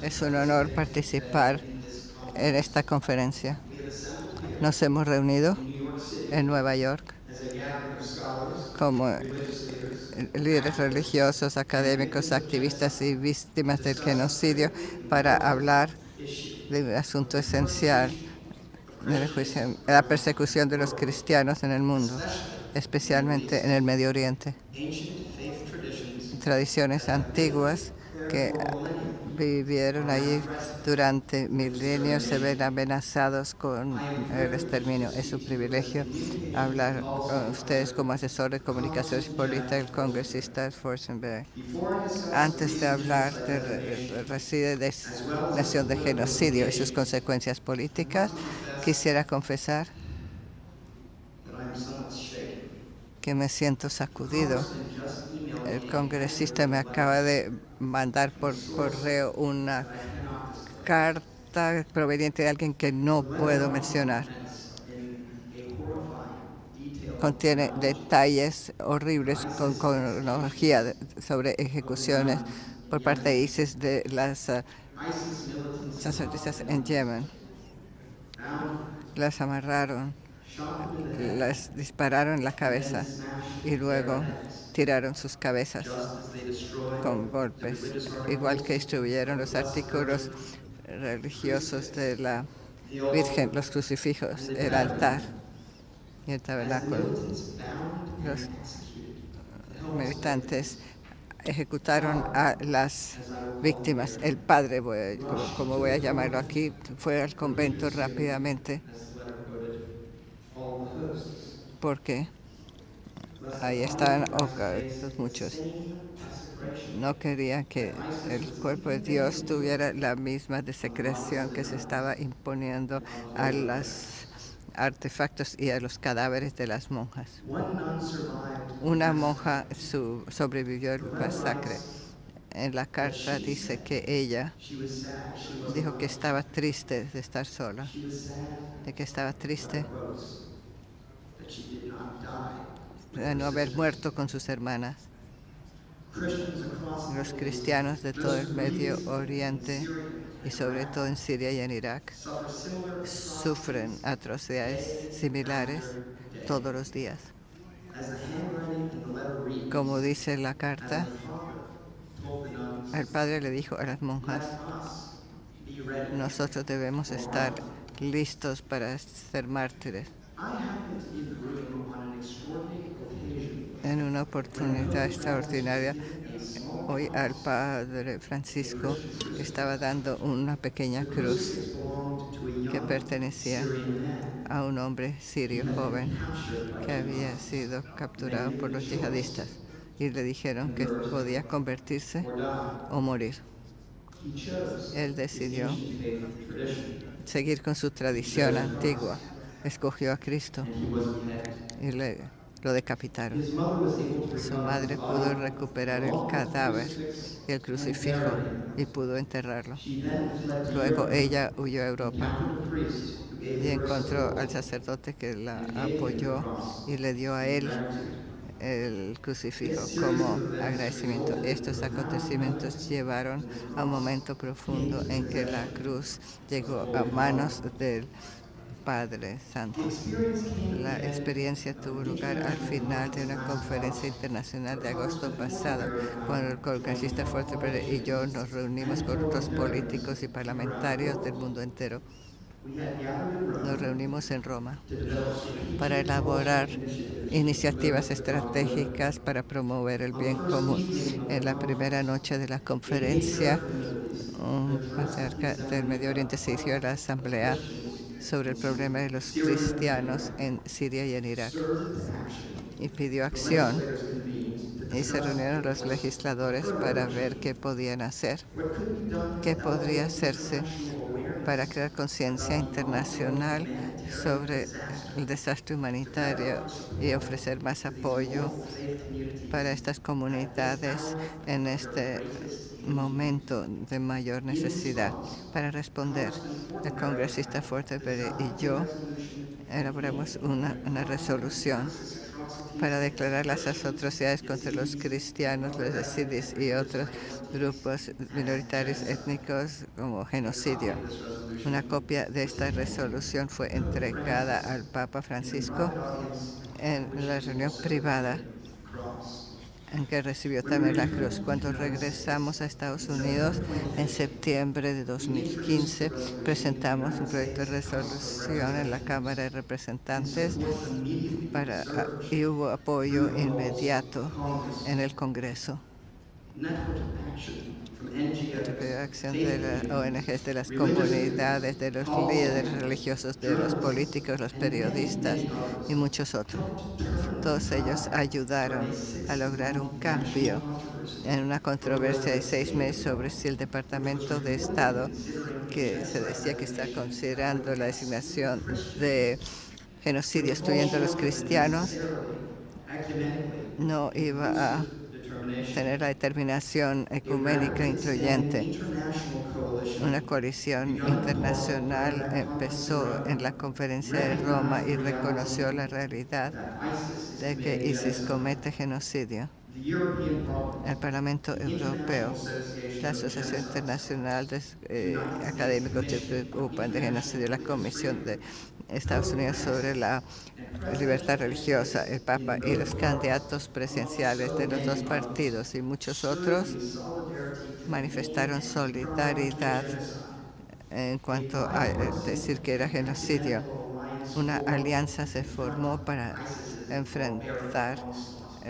Es un honor participar en esta conferencia. Nos hemos reunido en Nueva York como líderes religiosos, académicos, activistas y víctimas del genocidio para hablar de un asunto esencial de la persecución de los cristianos en el mundo, especialmente en el Medio Oriente. Tradiciones antiguas que vivieron allí durante milenios se ven amenazados con el exterminio. Es un privilegio hablar con ustedes como asesor de comunicaciones políticas del congresista Forsenberry. Antes de hablar de nación de genocidio y sus consecuencias políticas, quisiera confesar que me siento sacudido. El congresista me acaba de mandar por correo una carta proveniente de alguien que no puedo mencionar. Contiene detalles horribles con cronología sobre ejecuciones por parte de ISIS de las sacerdotisas en Yemen. Las amarraron, las dispararon en la cabeza y luego tiraron sus cabezas con golpes, igual que destruyeron los artículos religiosos de la Virgen, los crucifijos, el altar y el tabernáculo. Los militantes ejecutaron a las víctimas. El padre, como voy a llamarlo aquí, fue al convento rápidamente porque ahí estaban muchos. No querían que el cuerpo de Dios tuviera la misma desecreción que se estaba imponiendo a los artefactos y a los cadáveres de las monjas. Una monja sobrevivió al masacre. En la carta dice que ella dijo que estaba triste de estar sola, de que estaba triste de no haber muerto con sus hermanas. Los cristianos de todo el Medio Oriente y sobre todo en Siria y en Irak sufren atrocidades similares todos los días. Como dice la carta, el padre le dijo a las monjas: nosotros debemos estar listos para ser mártires. En una oportunidad extraordinaria, hoy al padre Francisco estaba dando una pequeña cruz que pertenecía a un hombre sirio joven que había sido capturado por los yihadistas y le dijeron que podía convertirse o morir. Él decidió seguir con su tradición antigua, escogió a Cristo y lo decapitaron. Su madre pudo recuperar el cadáver y el crucifijo y pudo enterrarlo. Luego ella huyó a Europa y encontró al sacerdote que la apoyó y le dio a él el crucifijo como agradecimiento. Estos acontecimientos llevaron a un momento profundo en que la cruz llegó a manos del Padre Santo. La experiencia tuvo lugar al final de una conferencia internacional de agosto pasado, cuando el congresista Fortenberry y yo nos reunimos con otros políticos y parlamentarios del mundo entero. Nos reunimos en Roma para elaborar iniciativas estratégicas para promover el bien común. En la primera noche de la conferencia, un patriarca del Medio Oriente se dirigió a la asamblea sobre el problema de los cristianos en Siria y en Irak y pidió acción, y se reunieron los legisladores para ver qué podían hacer, qué podría hacerse para crear conciencia internacional sobre el desastre humanitario y ofrecer más apoyo para estas comunidades en este momento de mayor necesidad. Para responder, el congresista Fortenberry y yo elaboramos una resolución para declarar las atrocidades contra los cristianos, los yazidis y otros grupos minoritarios étnicos como genocidio. Una copia de esta resolución fue entregada al Papa Francisco en la reunión privada en que recibió también la cruz. Cuando regresamos a Estados Unidos en septiembre de 2015, presentamos un proyecto de resolución en la Cámara de Representantes y hubo apoyo inmediato en el Congreso. La acción de las ONGs, de las comunidades, de los líderes religiosos, de los políticos, los periodistas y muchos otros. Todos ellos ayudaron a lograr un cambio en una controversia de 6 meses sobre si el Departamento de Estado, que se decía que está considerando la designación de genocidio, excluyendo a los cristianos, no iba a tener la determinación ecuménica incluyente. Una coalición internacional empezó en la conferencia de Roma y reconoció la realidad de que ISIS comete genocidio. El Parlamento Europeo, la Asociación Internacional de Académicos que se preocupan de genocidio, la Comisión de Estados Unidos sobre la libertad religiosa, el Papa y los candidatos presidenciales de los dos partidos y muchos otros manifestaron solidaridad en cuanto a decir que era genocidio. Una alianza se formó para enfrentar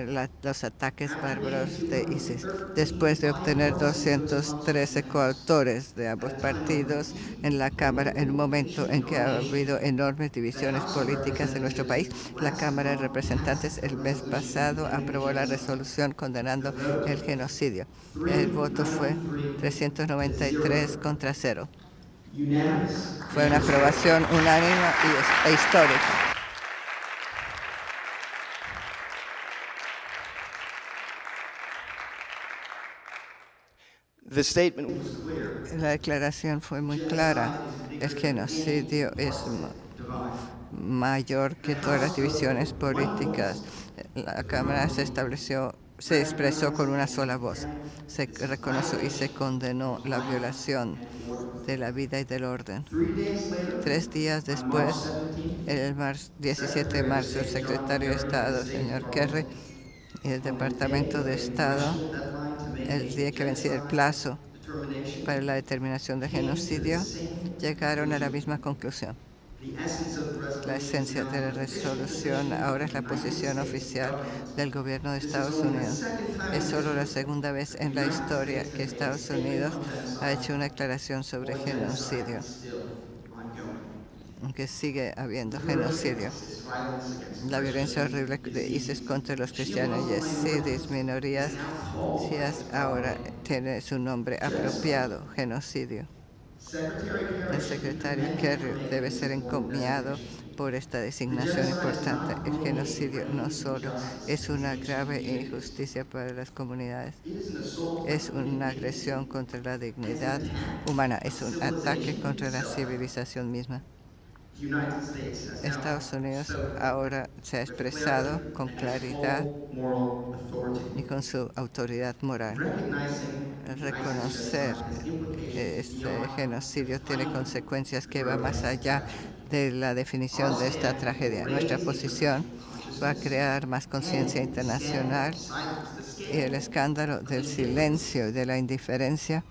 los ataques bárbaros de ISIS. Después de obtener 213 coautores de ambos partidos en la Cámara, en un momento en que ha habido enormes divisiones políticas en nuestro país, la Cámara de Representantes el mes pasado aprobó la resolución condenando el genocidio. El voto fue 393 contra 0. Fue una aprobación unánime e histórica. La declaración fue muy clara. El genocidio es mayor que todas las divisiones políticas. La Cámara se expresó con una sola voz. Se reconoció y se condenó la violación de la vida y del orden. 3 días después, el 17 de marzo, el secretario de Estado, señor Kerry, y el Departamento de Estado, el día que vencía el plazo para la determinación de genocidio, llegaron a la misma conclusión. La esencia de la resolución ahora es la posición oficial del gobierno de Estados Unidos. Es solo la segunda vez en la historia que Estados Unidos ha hecho una declaración sobre genocidio, aunque sigue habiendo genocidio. La violencia horrible de ISIS contra los cristianos y yazidis, minorías chiíes, ahora tiene su nombre apropiado, genocidio. El secretario Kerry debe ser encomiado por esta designación importante. El genocidio no solo es una grave injusticia para las comunidades, es una agresión contra la dignidad humana, es un ataque contra la civilización misma. Estados Unidos ahora se ha expresado con claridad y con su autoridad moral. Reconocer que este genocidio tiene consecuencias que van más allá de la definición de esta tragedia. Nuestra posición va a crear más conciencia internacional y el escándalo del silencio y de la indiferencia,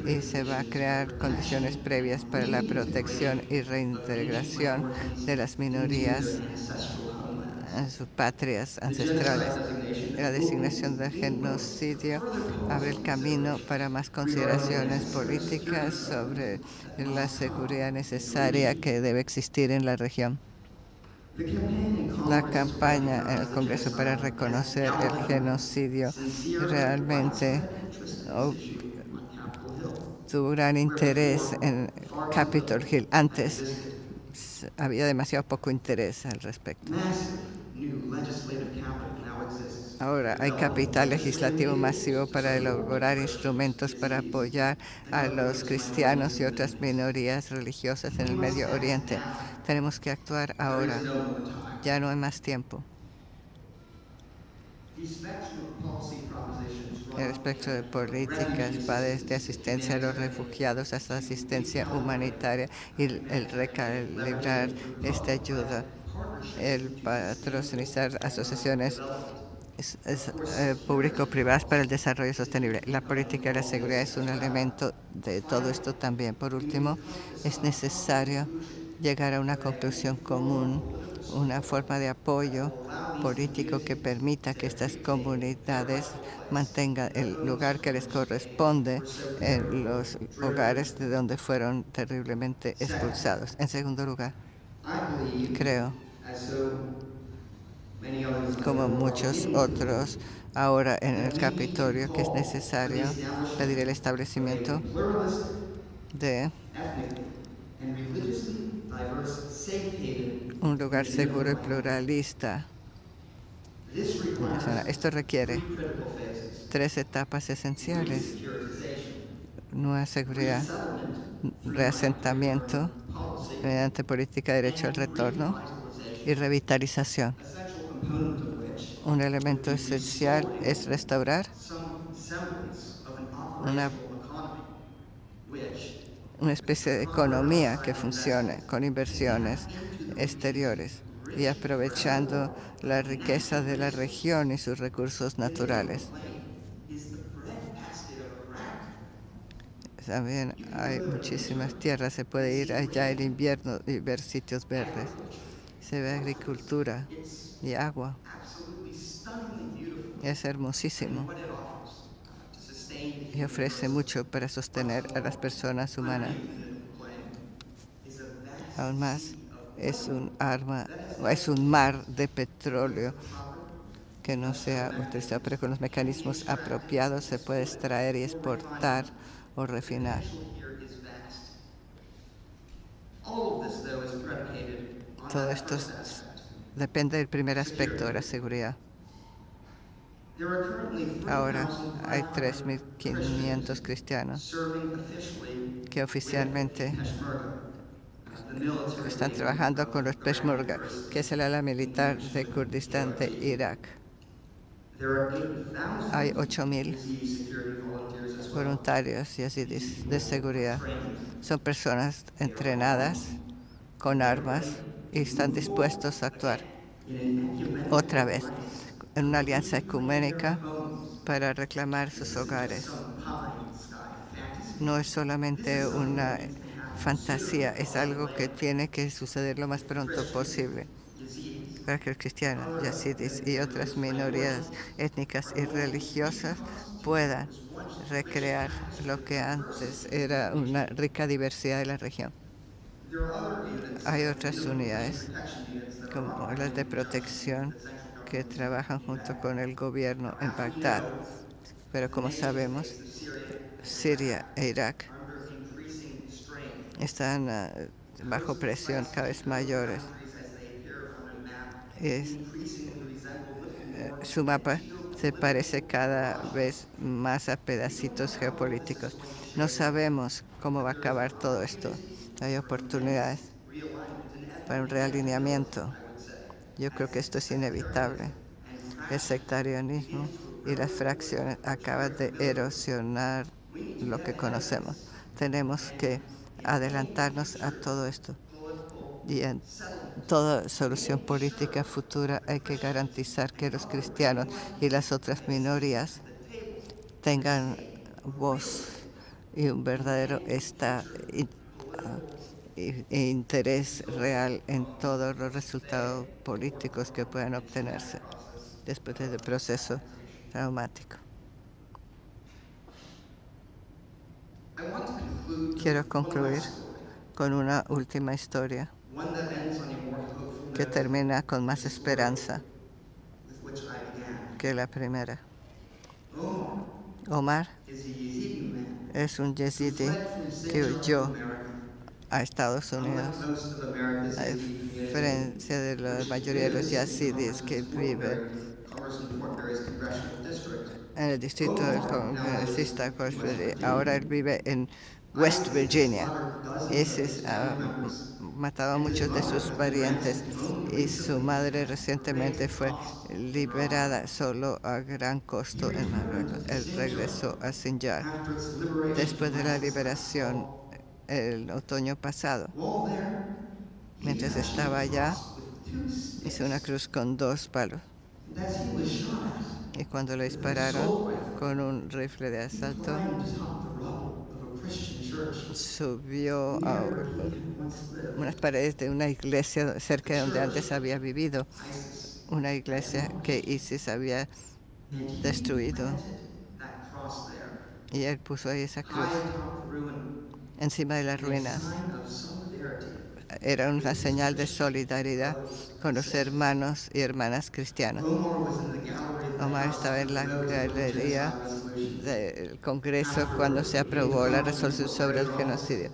y se va a crear condiciones previas para la protección y reintegración de las minorías en sus patrias ancestrales. La designación del genocidio abre el camino para más consideraciones políticas sobre la seguridad necesaria que debe existir en la región. La campaña en el Congreso para reconocer el genocidio realmente tuvo gran interés en Capitol Hill. Antes había demasiado poco interés al respecto. Ahora hay capital legislativo masivo para elaborar instrumentos para apoyar a los cristianos y otras minorías religiosas en el Medio Oriente. Tenemos que actuar ahora. Ya no hay más tiempo. El espectro de políticas va desde asistencia a los refugiados hasta asistencia humanitaria y el recalibrar esta ayuda, el patrocinar asociaciones público-privadas para el desarrollo sostenible. La política de la seguridad es un elemento de todo esto también. Por último, es necesario llegar a una conclusión común, una forma de apoyo político que permita que estas comunidades mantengan el lugar que les corresponde en los hogares de donde fueron terriblemente expulsados. En segundo lugar, creo, como muchos otros ahora en el Capitolio, que es necesario pedir el establecimiento de un lugar seguro y pluralista. Esto requiere 3 etapas esenciales: nueva seguridad, reasentamiento mediante política de derecho al retorno y revitalización. Un elemento esencial es restaurar una especie de economía que funcione con inversiones exteriores y aprovechando la riqueza de la región y sus recursos naturales. También hay muchísimas tierras, se puede ir allá en invierno y ver sitios verdes. Se ve agricultura y agua. Es hermosísimo y ofrece mucho para sostener a las personas humanas. Aún más, es un mar de petróleo que no sea utilizado, pero con los mecanismos apropiados se puede extraer y exportar o refinar. Todo esto depende del primer aspecto de la seguridad. Ahora hay 3.500 cristianos que oficialmente están trabajando con los Peshmerga, que es el ala militar de Kurdistán de Irak. Hay 8.000 voluntarios yazidis de seguridad. Son personas entrenadas con armas y están dispuestos a actuar otra vez en una alianza ecuménica para reclamar sus hogares. No es solamente una fantasía, es algo que tiene que suceder lo más pronto posible para que los cristianos, yazidis y otras minorías étnicas y religiosas puedan recrear lo que antes era una rica diversidad de la región. Hay otras unidades, como las de protección, que trabajan junto con el gobierno en Bagdad. Pero como sabemos, Siria e Irak están bajo presión cada vez mayores. Su mapa se parece cada vez más a pedacitos geopolíticos. No sabemos cómo va a acabar todo esto. Hay oportunidades para un realineamiento. Yo creo que esto es inevitable. El sectarianismo y las fracciones acaban de erosionar lo que conocemos. Tenemos que adelantarnos a todo esto. Y en toda solución política futura hay que garantizar que los cristianos y las otras minorías tengan voz y un verdadero interés real en todos los resultados políticos que puedan obtenerse después del proceso traumático. Quiero concluir con una última historia que termina con más esperanza que la primera. Omar es un yazidi que huyó a Estados Unidos, a diferencia de la mayoría de los yazidis que viven en el distrito del congresista. Ahora él vive en West Virginia. Ha matado a muchos de sus parientes y su madre recientemente fue liberada solo a gran costo en Marruecos. Él regresó a Sinjar después de la liberación el otoño pasado. Mientras estaba allá, hizo una cruz con 2 palos. Y cuando le dispararon con un rifle de asalto, subió a unas paredes de una iglesia cerca de donde antes había vivido, una iglesia que ISIS había destruido. Y él puso ahí esa cruz encima de las ruinas. Era una señal de solidaridad con los hermanos y hermanas cristianos. Omar estaba en la galería del Congreso cuando se aprobó la resolución sobre el genocidio.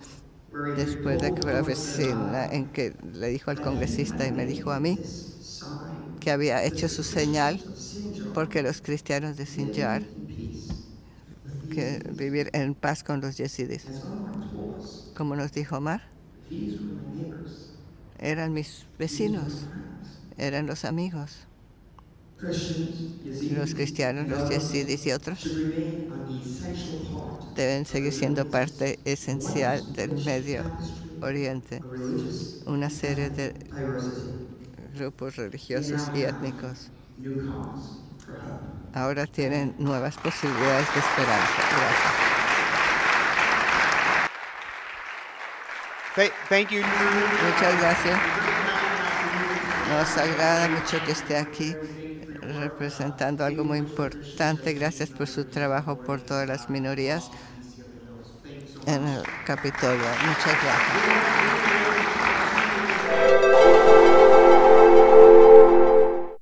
Después de que fue a la oficina en que le dijo al congresista y me dijo a mí que había hecho su señal porque los cristianos de Sinjar que vivir en paz con los yezidis. Como nos dijo Omar, eran mis vecinos, eran los amigos. Los cristianos, los yezidis y otros deben seguir siendo parte esencial del Medio Oriente, una serie de grupos religiosos y étnicos. Ahora tienen nuevas posibilidades de esperanza. Gracias. Thank you. Muchas gracias. Nos agrada mucho que esté aquí representando algo muy importante. Gracias por su trabajo por todas las minorías en el Capitolio. Muchas gracias.